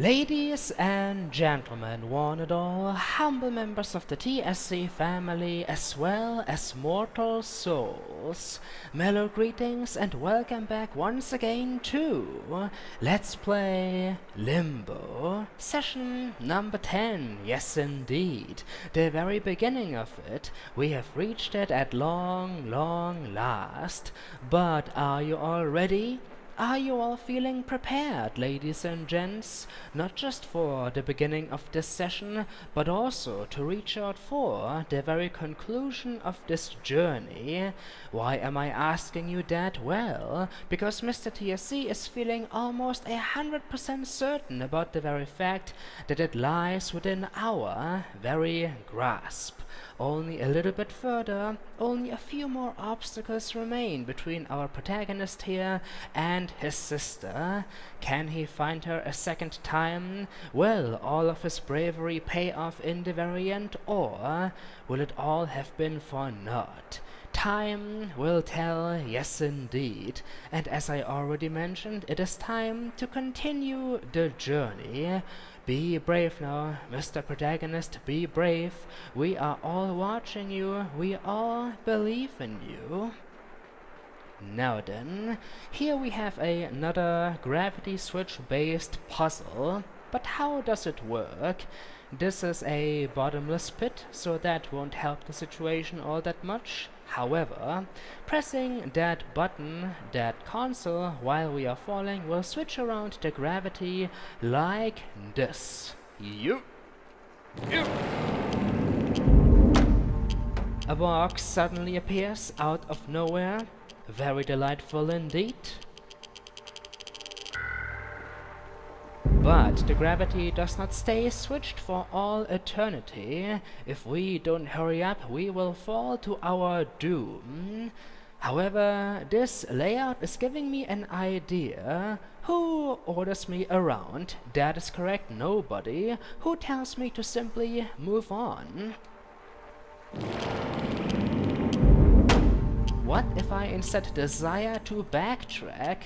Ladies and gentlemen, one and all, humble members of the TSC family, as well as mortal souls, mellow greetings and welcome back once again to Let's Play Limbo, session number 10, yes indeed, the very beginning of it. We have reached it at long last, but are you all ready? Are you all feeling prepared, ladies and gents? Not just for the beginning of this session, but also to reach out for the very conclusion of this journey. Why am I asking you that? Well, because MisterTSC is feeling almost 100% certain about the very fact that it lies within our very grasp. Only a little bit further, only a few more obstacles remain between our protagonist here and his sister. Can he find her a second time? Will all of his bravery pay off in the very end, or will it all have been for naught? Time will tell, yes indeed, and as I already mentioned, it is time to continue the journey. Be brave now, Mr. Protagonist, be brave. We are all watching you, we all believe in you. Now then, here we have another gravity switch based puzzle, but how does it work? This is a bottomless pit, so that won't help the situation all that much. However, pressing that button, that console, while we are falling will switch around the gravity like this. A box suddenly appears out of nowhere. Very delightful indeed. But the gravity does not stay switched for all eternity. If we don't hurry up, we will fall to our doom. However, this layout is giving me an idea. Who orders me around? That is correct, nobody. Who tells me to simply move on? What if I instead desire to backtrack?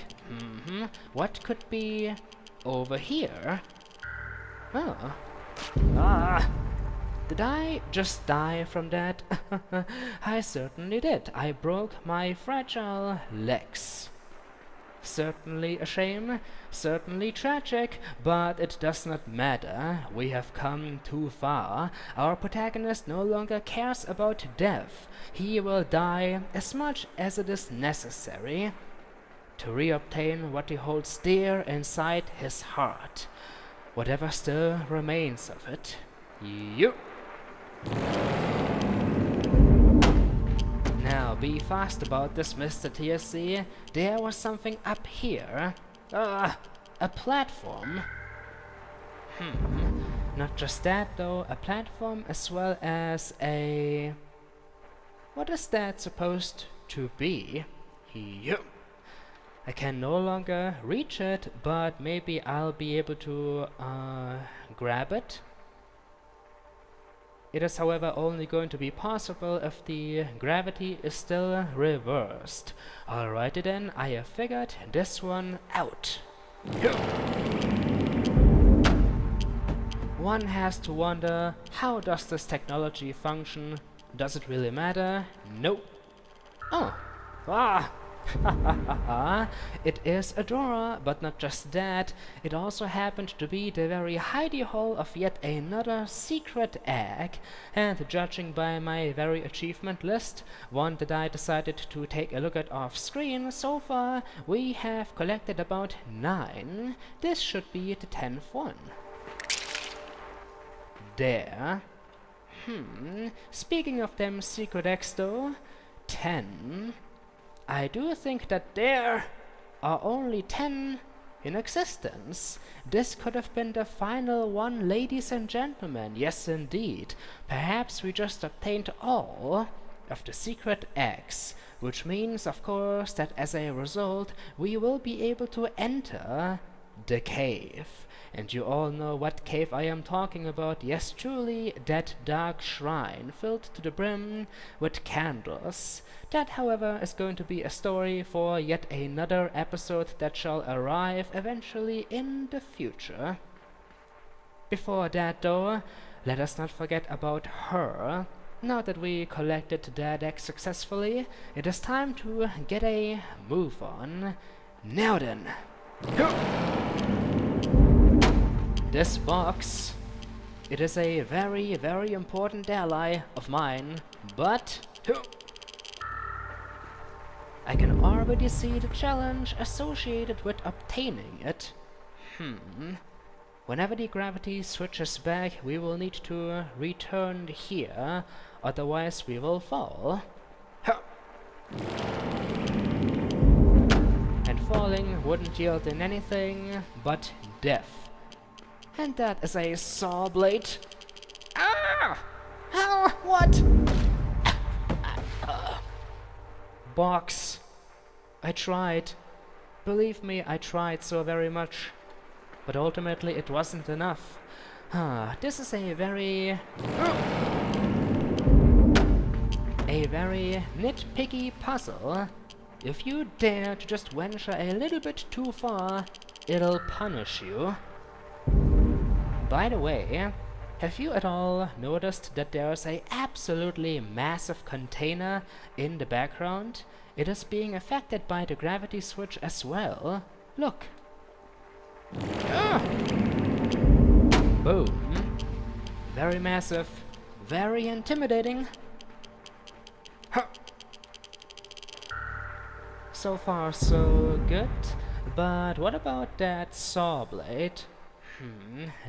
What could be over here? Oh. Did I just die from that? I certainly did. I broke my fragile legs. Certainly a shame, certainly tragic, but it does not matter. We have come too far. Our protagonist no longer cares about death. He will die as much as it is necessary to reobtain what he holds dear inside his heart, whatever still remains of it. Now be fast about this, MisterTSC. There was something up here. A platform. Not just that though, a platform as well as a... What is that supposed to be? I can no longer reach it, but maybe I'll be able to grab it. It is however only going to be possible if the gravity is still reversed. Alrighty then, I have figured this one out. One has to wonder, how does this technology function? Does it really matter? Nope. It is a drawer, but not just that, it also happened to be the very hidey hole of yet another secret egg, and judging by my very achievement list, one that I decided to take a look at off screen, so far we have collected about 9. This should be the 10th one. There. Speaking of them secret eggs though, 10. I do think that there are only 10 in existence. This could have been the final one, ladies and gentlemen. Yes, indeed. Perhaps we just obtained all of the secret eggs, which means, of course, that as a result, we will be able to enter the cave. And you all know what cave I am talking about. Yes, truly, that dark shrine filled to the brim with candles. That, however, is going to be a story for yet another episode that shall arrive eventually in the future. Before that though, let us not forget about her. Now that we collected their deck successfully, it is time to get a move on. Now then. This box, it is a very, very important ally of mine, but I can already see the challenge associated with obtaining it. Whenever the gravity switches back, we will need to return here, otherwise we will fall. And falling wouldn't yield in anything but death. And that is a saw blade. Ah! Oh, what? Box. I tried. Believe me, I tried so very much. But ultimately it wasn't enough. This is a very nitpicky puzzle. If you dare to just venture a little bit too far, it'll punish you. By the way, have you at all noticed that there's a absolutely massive container in the background? It is being affected by the gravity switch as well. Look. Boom. Very massive. Very intimidating. So far so good. But what about that saw blade?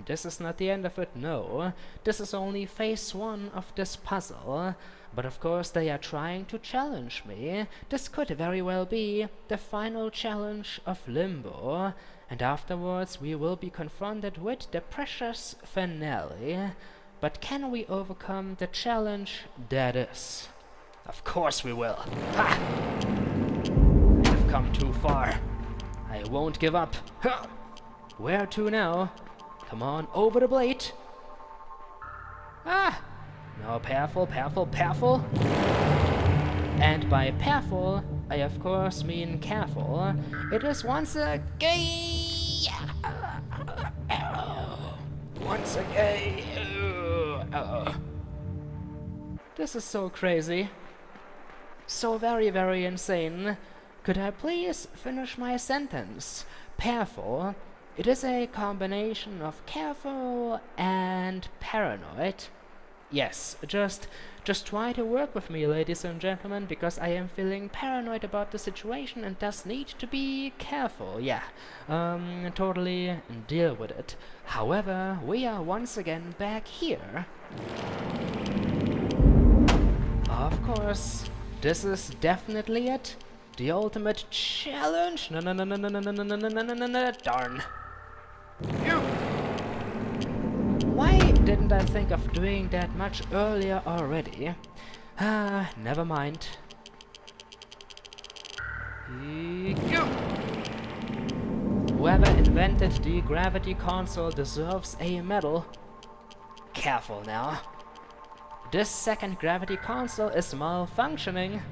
This is not the end of it, no. This is only phase 1 of this puzzle. But of course they are trying to challenge me. This could very well be the final challenge of Limbo. And afterwards we will be confronted with the precious finale. But can we overcome the challenge that is? Of course we will. Ha! I have come too far. I won't give up. Ha! Where to now? Come on, over the blade. Ah! Now powerful. And by powerful, I of course mean careful. It is once again. Once again. This is so crazy. So very, very insane. Could I please finish my sentence? Careful. It is a combination of careful and paranoid. Yes, just try to work with me, ladies and gentlemen, because I am feeling paranoid about the situation and thus need to be careful. Yeah, totally deal with it. However, we are once again back here. Of course, this is definitely it. The ultimate challenge. No, darn. Why didn't I think of doing that much earlier already? Never mind. Whoever invented the gravity console deserves a medal. Careful now. This second gravity console is malfunctioning.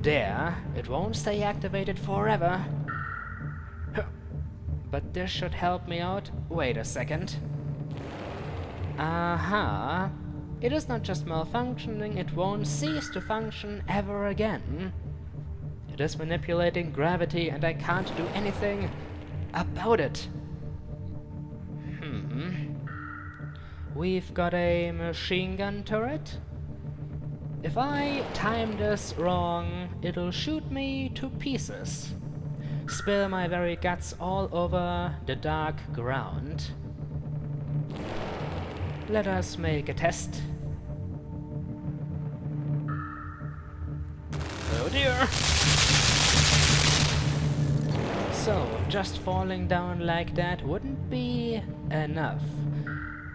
There, it won't stay activated forever. But this should help me out. Wait a second. Aha. It is not just malfunctioning, it won't cease to function ever again. It is manipulating gravity and I can't do anything about it. We've got a machine gun turret. If I time this wrong, it'll shoot me to pieces. Spill my very guts all over the dark ground. Let us make a test. Oh dear! So, just falling down like that wouldn't be enough.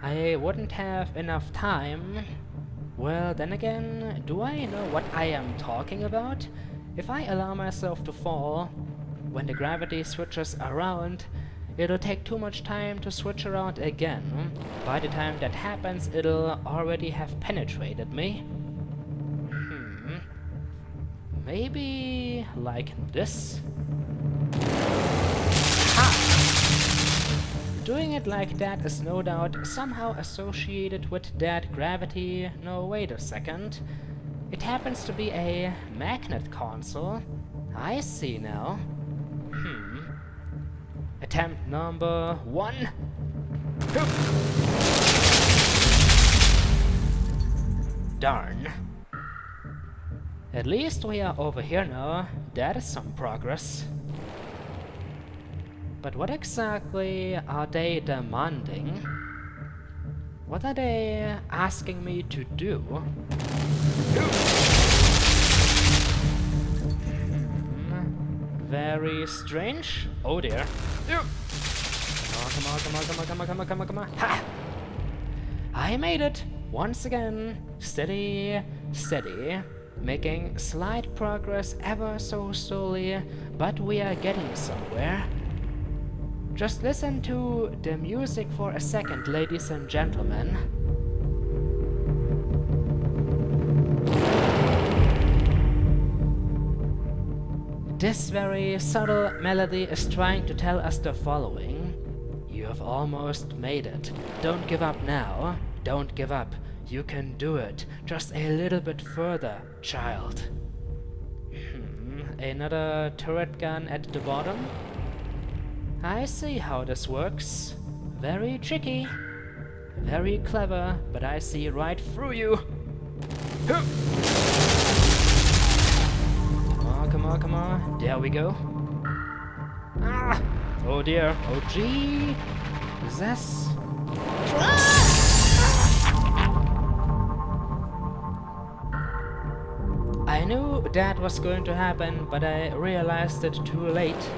I wouldn't have enough time. Well, then again, do I know what I am talking about? If I allow myself to fall, when the gravity switches around, it'll take too much time to switch around again. By the time that happens, it'll already have penetrated me. Maybe like this? Ha! Doing it like that is no doubt somehow associated with dead gravity. No, wait a second. It happens to be a magnet console. I see now. Attempt number 1. Darn. At least we are over here now. That is some progress. But what exactly are they demanding? What are they asking me to do? Very strange. Oh dear. Come on, come on, come on, come on, come on, come on, come on. Ha! I made it! Once again. Steady, steady. Making slight progress ever so slowly, but we are getting somewhere. Just listen to the music for a second, ladies and gentlemen. This very subtle melody is trying to tell us the following. You have almost made it. Don't give up now. Don't give up. You can do it. Just a little bit further, child. Another turret gun at the bottom. I see how this works. Very tricky. Very clever, but I see right through you. Come on, come on, come on. There we go. Ah! Oh dear. Oh gee. This. I knew that was going to happen, but I realized it too late.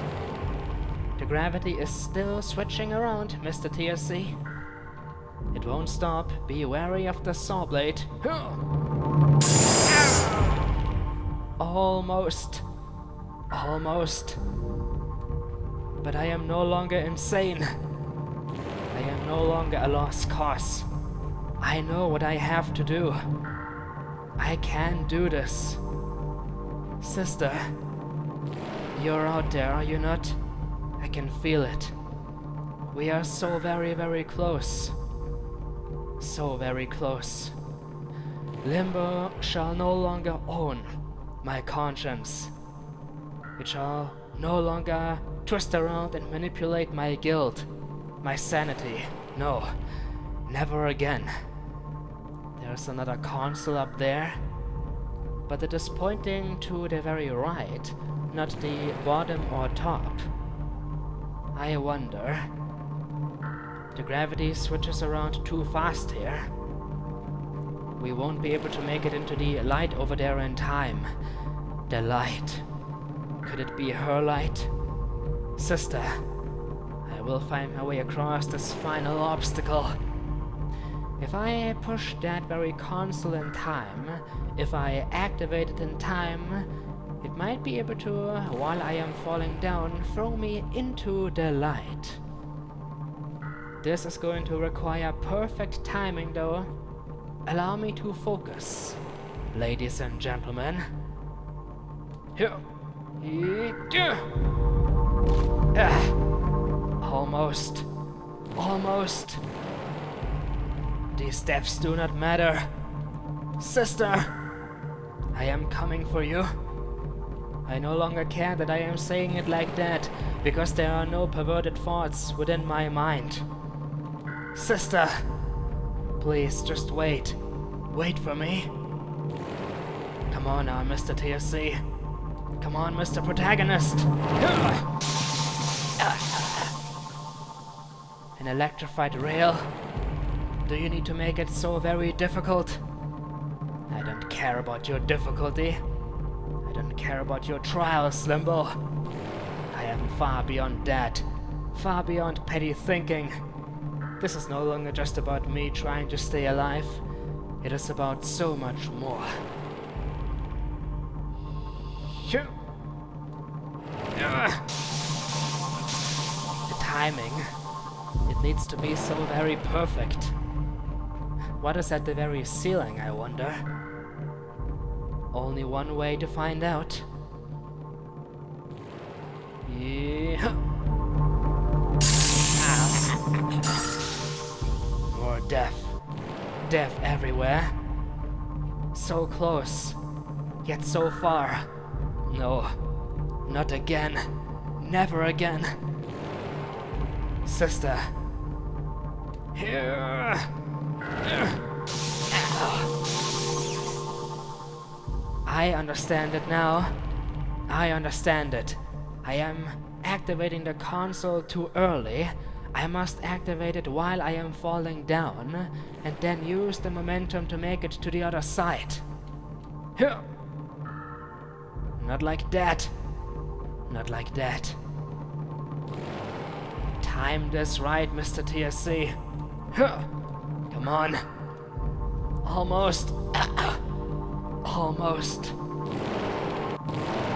The gravity is still switching around, MisterTSC. It won't stop. Be wary of the saw blade. Almost. Almost. But I am no longer insane. I am no longer a lost cause. I know what I have to do. I can do this. Sister, you're out there, are you not? I can feel it. We are so very, very close. So very close. Limbo shall no longer own my conscience. It shall no longer twist around and manipulate my guilt, my sanity. No, never again. There's another console up there, but it is pointing to the very right, not the bottom or top. I wonder. The gravity switches around too fast here. We won't be able to make it into the light over there in time. The light. Could it be her light? Sister, I will find my way across this final obstacle. If I push that very console in time, if I activate it in time, it might be able to, while I am falling down, throw me into the light. This is going to require perfect timing though. Allow me to focus, ladies and gentlemen. Almost. Almost. These steps do not matter. Sister, I am coming for you. I no longer care that I am saying it like that, because there are no perverted thoughts within my mind. Sister, please just wait. Wait for me. Come on now, MisterTSC. Come on, Mr. Protagonist. An electrified rail. Do you need to make it so very difficult? I don't care about your difficulty. I don't care about your trials, Limbo. I am far beyond that. Far beyond petty thinking. This is no longer just about me trying to stay alive. It is about so much more. The timing. It needs to be so very perfect. What is at the very ceiling, I wonder? Only one way to find out. Yeah. death. Death everywhere. So close, yet so far. No, not again. Never again. Sister. Here. I understand it now. I understand it. I am activating the console too early. I must activate it while I am falling down, and then use the momentum to make it to the other side. Not like that. Not like that. Time this right, MisterTSC. Come on. Almost. Almost.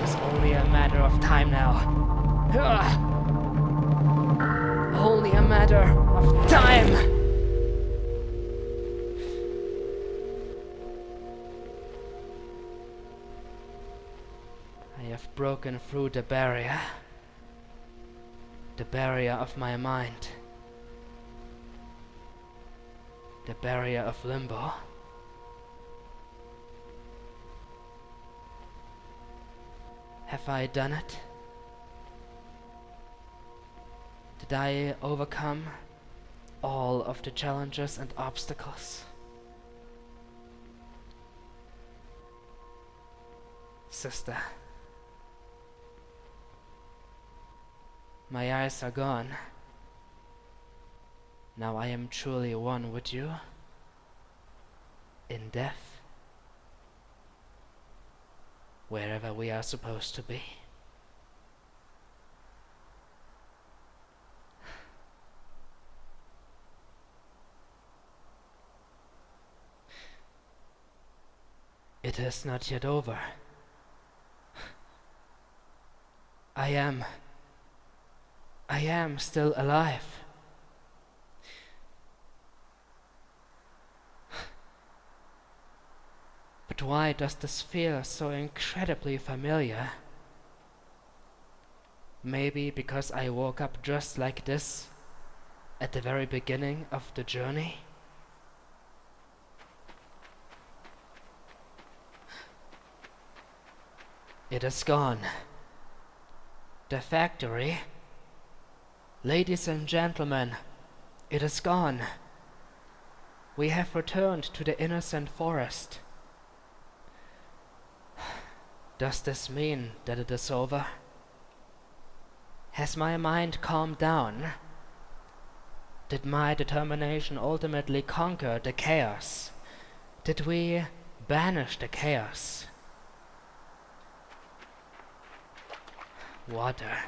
It's only a matter of time now. Only a matter of time! I have broken through the barrier. The barrier of my mind. The barrier of Limbo. Have I done it? Did I overcome all of the challenges and obstacles? Sister, my eyes are gone. Now I am truly one with you in death, wherever we are supposed to be. It is not yet over. I am still alive. But why does this feel so incredibly familiar? Maybe because I woke up just like this at the very beginning of the journey? It is gone. The factory. Ladies and gentlemen, it is gone. We have returned to the innocent forest. Does this mean that it is over? Has my mind calmed down? Did my determination ultimately conquer the chaos? Did we banish the chaos? Water.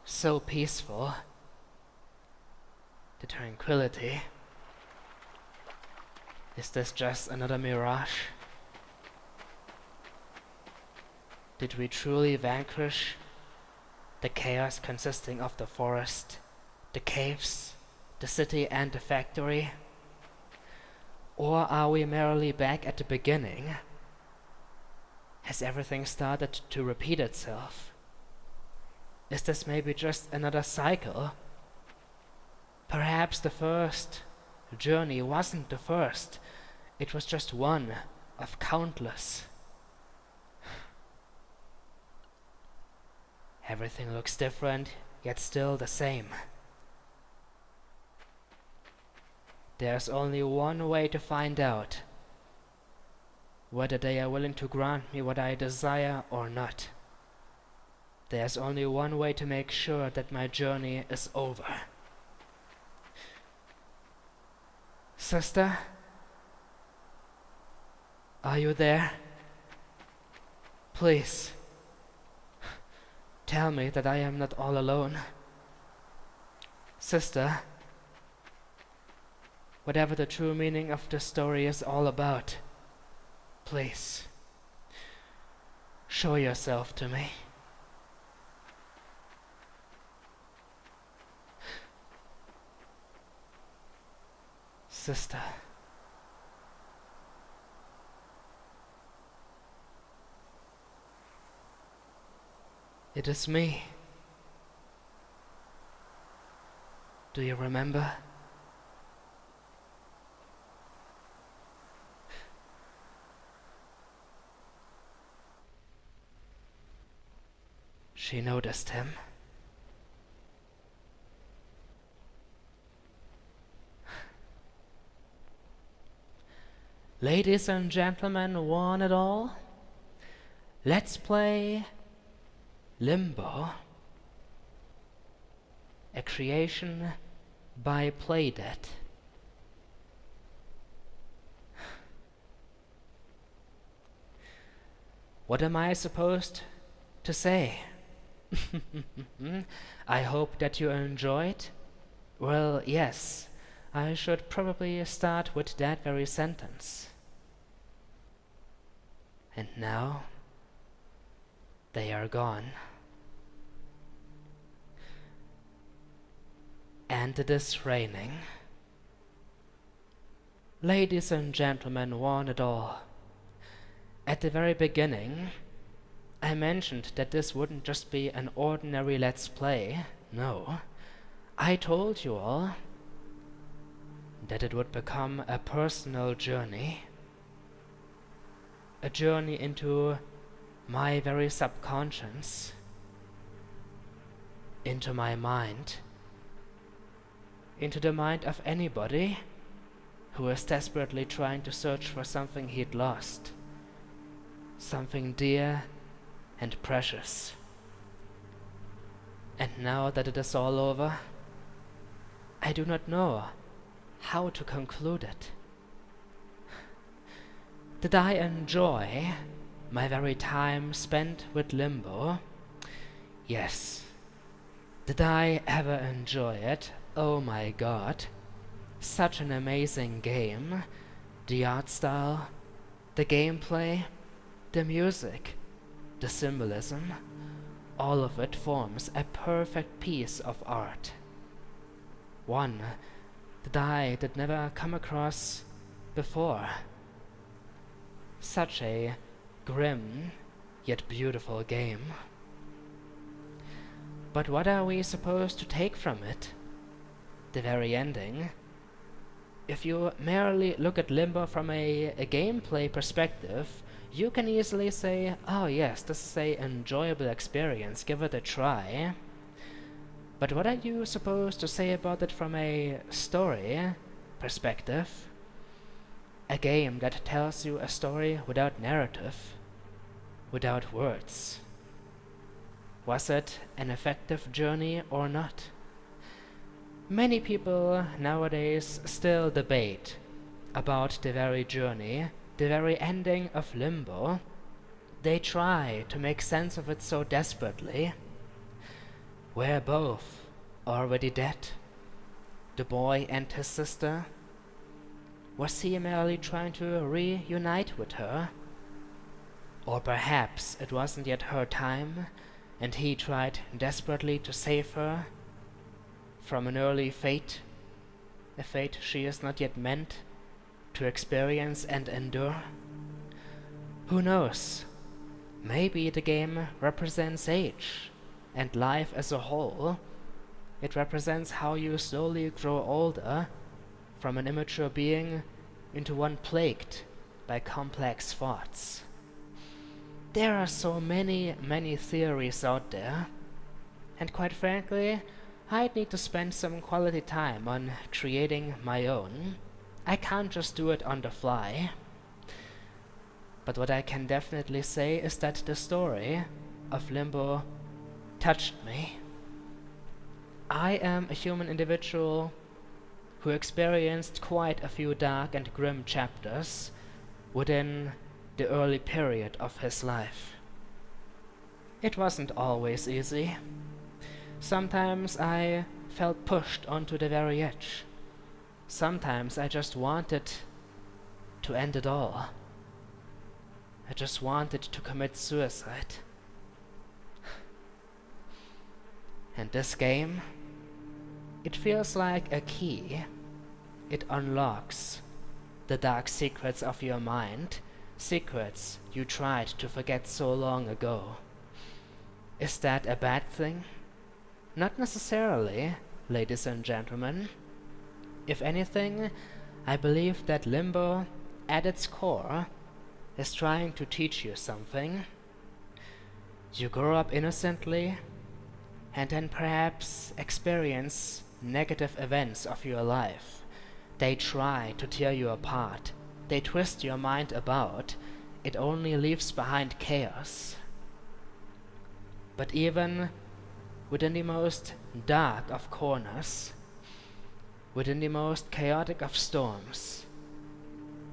So peaceful. The tranquility. Is this just another mirage? Did we truly vanquish the chaos consisting of the forest, the caves, the city and the factory? Or are we merely back at the beginning? Has everything started to repeat itself? Is this maybe just another cycle? Perhaps the first journey wasn't the first. It was just one of countless. Everything looks different, yet still the same. There's only one way to find out whether they are willing to grant me what I desire or not. There's only one way to make sure that my journey is over. Sister? Are you there? Please, tell me that I am not all alone. Sister, whatever the true meaning of this story is all about, please, show yourself to me. Sister. It is me. Do you remember? She noticed him. Ladies and gentlemen, one and all, let's play Limbo, a creation by Playdead. What am I supposed to say? I hope that you enjoyed. Well, yes, I should probably start with that very sentence. And now they are gone. And it is raining. Ladies and gentlemen, one and all, at the very beginning, I mentioned that this wouldn't just be an ordinary Let's Play. No, I told you all that it would become a personal journey. A journey into my very subconscious, into my mind, into the mind of anybody who is desperately trying to search for something he'd lost, something dear and precious. And now that it is all over, I do not know how to conclude it. Did I enjoy my very time spent with Limbo? Yes. Did I ever enjoy it? Oh my god. Such an amazing game. The art style, the gameplay, the music, the symbolism, all of it forms a perfect piece of art. One that I did never come across before. Such a grim yet beautiful game. But what are we supposed to take from it? The very ending? If you merely look at Limbo from a gameplay perspective, you can easily say, oh yes, this is an enjoyable experience, give it a try. But what are you supposed to say about it from a story perspective? A game that tells you a story without narrative, without words. Was it an effective journey or not? Many people nowadays still debate about the very journey, the very ending of Limbo. They try to make sense of it so desperately. Were both already dead? The boy and his sister? Was he merely trying to reunite with her? Or perhaps it wasn't yet her time, and he tried desperately to save her from an early fate, a fate she is not yet meant to experience and endure? Who knows? Maybe the game represents age and life as a whole. It represents how you slowly grow older from an immature being into one plagued by complex thoughts. There are so many theories out there, and quite frankly, I'd need to spend some quality time on creating my own. I can't just do it on the fly. But what I can definitely say is that the story of Limbo touched me. I am a human individual who experienced quite a few dark and grim chapters within the early period of his life. It wasn't always easy. Sometimes I felt pushed onto the very edge. Sometimes I just wanted to end it all. I just wanted to commit suicide. And this game, it feels like a key. It unlocks the dark secrets of your mind, secrets you tried to forget so long ago. Is that a bad thing? Not necessarily. ladies and gentlemen. If anything, I believe that Limbo, at its core, is trying to teach you something. You grow up innocently, and then perhaps experience negative events of your life. They try to tear you apart. They twist your mind about. It only leaves behind chaos. But even within the most dark of corners, within the most chaotic of storms,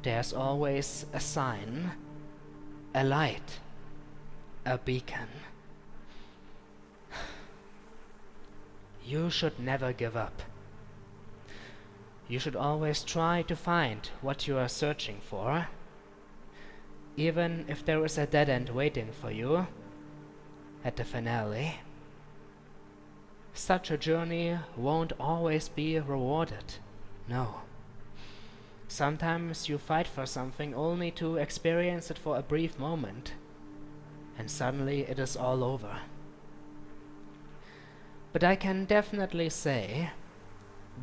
there's always a sign, a light, a beacon. You should never give up. You should always try to find what you are searching for, even if there is a dead end waiting for you at the finale. Such a journey won't always be rewarded, no. Sometimes you fight for something only to experience it for a brief moment, and suddenly it is all over. But I can definitely say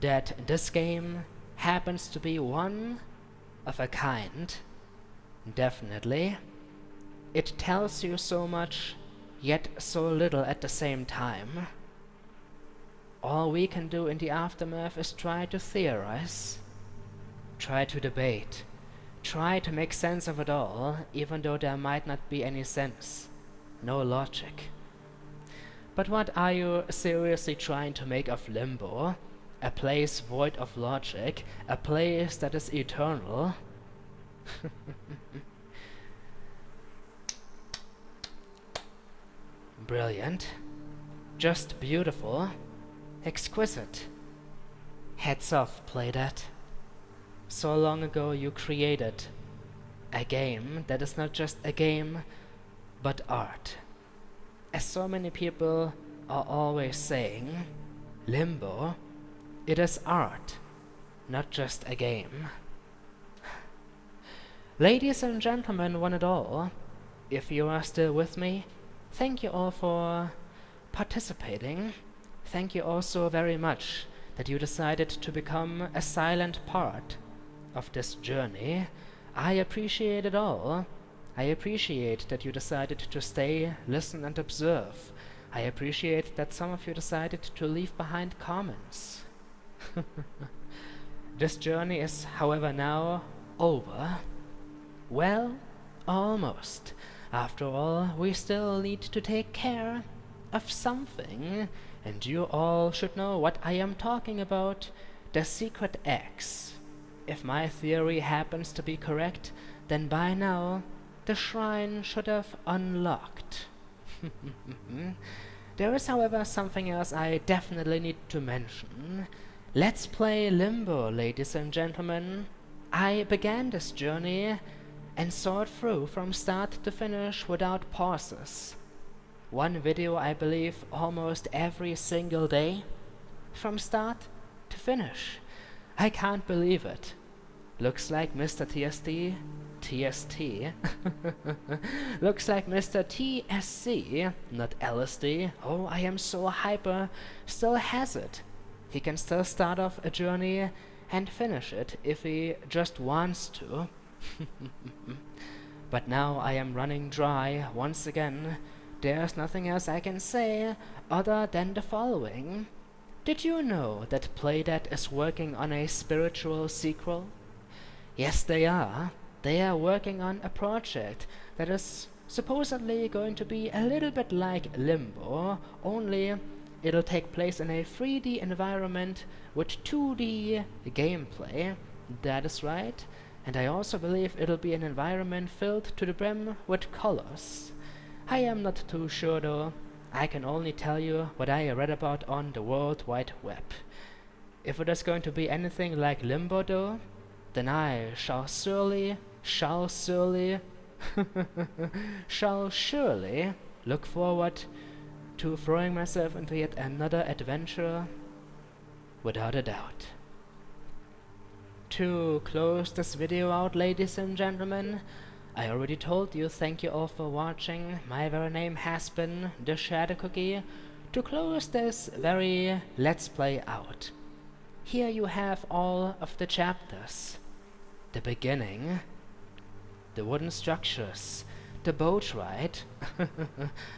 that this game happens to be one of a kind. Definitely. It tells you so much, yet so little at the same time. All we can do in the aftermath is try to theorize, try to debate, try to make sense of it all, even though there might not be any sense, no logic. But what are you seriously trying to make of Limbo? A place void of logic, a place that is eternal? Brilliant, just beautiful, exquisite. Heads off, Playdead. So long ago you created a game that is not just a game, but art. As so many people are always saying, Limbo, it is art, not just a game. Ladies and gentlemen, one and all, if you are still with me, thank you all for participating. Thank you also very much that you decided to become a silent part of this journey. I appreciate it all. I appreciate that you decided to stay, listen and observe. I appreciate that some of you decided to leave behind comments. This journey is, however, now over. Well, almost. After all, we still need to take care of something, and you all should know what I am talking about. The secret X. If my theory happens to be correct, then by now the shrine should have unlocked. There is, however, something else I definitely need to mention. Let's play Limbo, ladies and gentlemen. I began this journey and saw it through from start to finish without pauses. One video, I believe, almost every single day, from start to finish. I can't believe it. Looks like MisterTSC, TST, looks like MisterTSC, not LSD, oh I am so hyper, still has it. He can still start off a journey and finish it if he just wants to. But now I am running dry once again. There's nothing else I can say other than the following. Did you know that Playdead is working on a spiritual sequel? Yes, they are. They are working on a project that is supposedly going to be a little bit like Limbo, only it'll take place in a 3D environment with 2D gameplay. That is right. And I also believe it'll be an environment filled to the brim with colors. I am not too sure though. I can only tell you what I read about on the World Wide Web. If it is going to be anything like Limbo though, then I shall surely look forward to throwing myself into yet another adventure, without a doubt. To close this video out, ladies and gentlemen, I already told you, thank you all for watching. My very name has been TheShadowCookie. To close this very Let's Play out, here you have all of the chapters. The beginning, the wooden structures, the boat ride,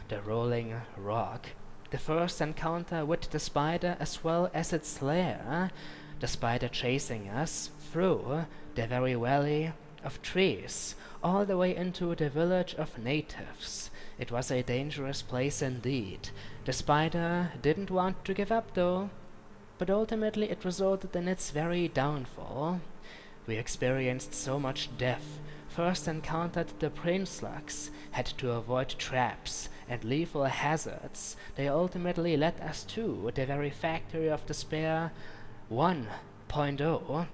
the rolling rock, the first encounter with the spider as well as its lair, the spider chasing us through the very valley of trees, all the way into the village of natives. It was a dangerous place indeed. The spider didn't want to give up though, but ultimately it resulted in its very downfall. We experienced so much death, first encountered the brain slugs, had to avoid traps and lethal hazards. They ultimately led us to the very factory of despair 1.0.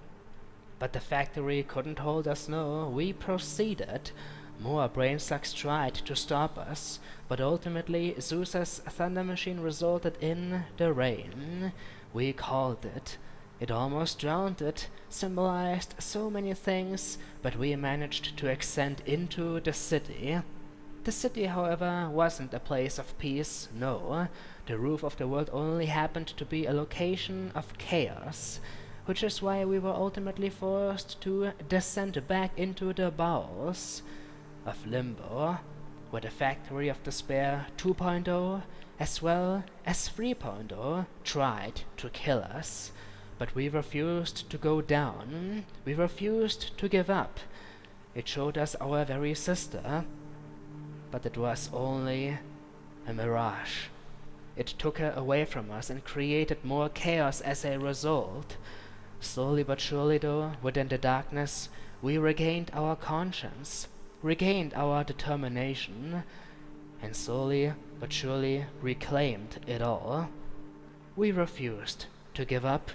But the factory couldn't hold us, no. We proceeded. More brain slugs tried to stop us, but ultimately Zeus's thunder machine resulted in the rain. We called it. It almost drowned it, symbolized so many things, but we managed to ascend into the city. The city, however, wasn't a place of peace, no. The roof of the world only happened to be a location of chaos, which is why we were ultimately forced to descend back into the bowels of Limbo, where the factory of despair 2.0 as well as 3.0 tried to kill us. But we refused to go down. We refused to give up. It showed us our very sister, but it was only a mirage. It took her away from us and created more chaos as a result. Slowly but surely though, within the darkness, we regained our conscience, regained our determination, and slowly but surely reclaimed it all. We refused to give up.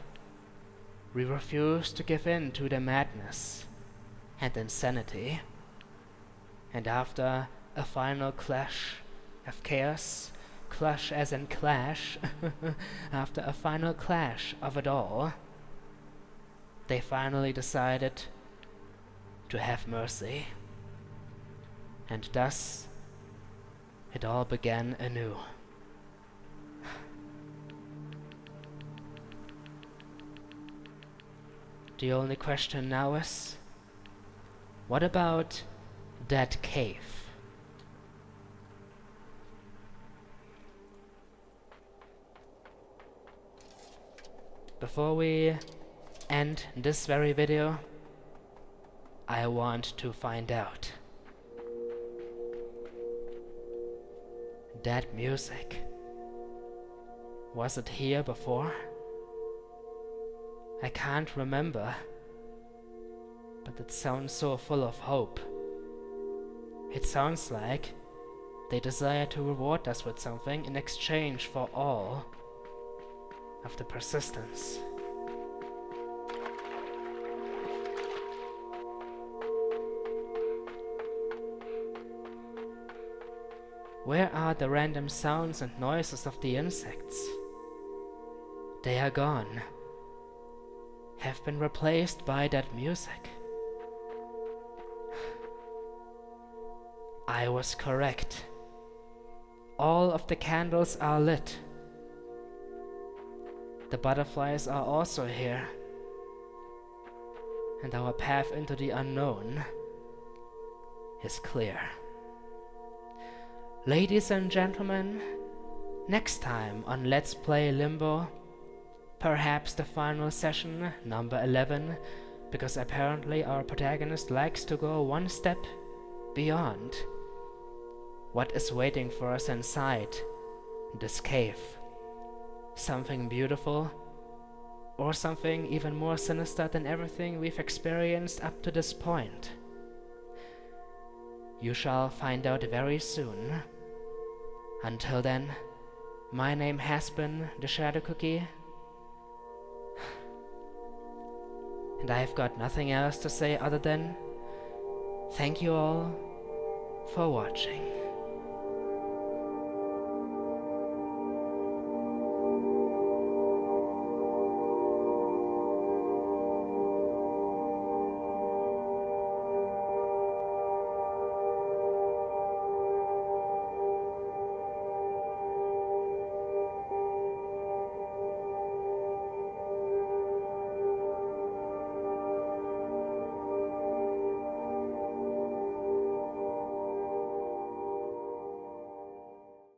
We refused to give in to the madness and insanity. And after a final clash of chaos, clash as in clash, after a final clash of it all, they finally decided to have mercy. And thus, it all began anew. The only question now is, what about that cave? Before we end this very video, I want to find out. That music, was it here before? I can't remember, but it sounds so full of hope. It sounds like they desire to reward us with something in exchange for all of the persistence. Where are the random sounds and noises of the insects? They are gone. Have been replaced by that music. I was correct. All of the candles are lit. The butterflies are also here. And our path into the unknown is clear. Ladies and gentlemen, next time on Let's Play Limbo, perhaps the final session, number 11, because apparently our protagonist likes to go one step beyond what is waiting for us inside this cave. Something beautiful, or something even more sinister than everything we've experienced up to this point. You shall find out very soon. Until then, my name has been TheShadowCookie, and I've got nothing else to say other than thank you all for watching.